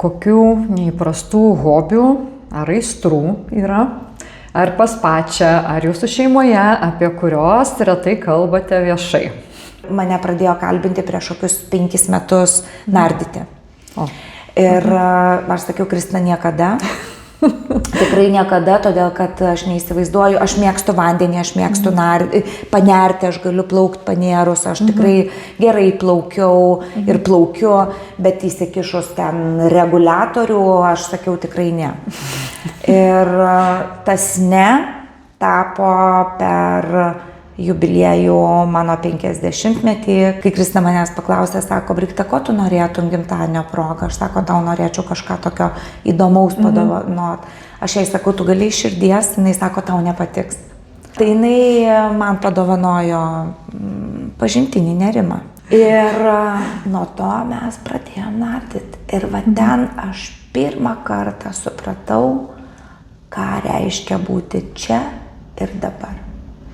kokių neįprastų hobių ar aistrų yra? Ar pas pačią, ar jūsų šeimoje, apie kurios retai kalbate viešai? Mane pradėjo kalbinti prieš kokius 5 metus nardyti. O. Ir aš sakiau, Kristina, niekada. Tikrai niekada, todėl kad aš neįsivaizduoju, aš mėgstu vandenį, aš mėgstu panerti, aš galiu plaukti panėrus, aš tikrai gerai plaukiau ir plaukiu, bet įsikišus ten reguliatorių, aš sakiau tikrai ne. Ir tas ne tapo per jubiliejų mano 50-metį, kai Kristina manęs paklausė, sako, Brigita, ko tu norėtum gimtadienio progą? Aš sako, tau norėčiau kažką tokio įdomaus padovanot. Aš jai sakau, tu gali iš širdies, jinai sako, tau nepatiks. Tai jinai man padovanojo pažintinį nerimą. Ir nuo to mes pradėjom nardyti. Ir va ten aš pirmą kartą supratau, ką reiškia būti čia ir dabar.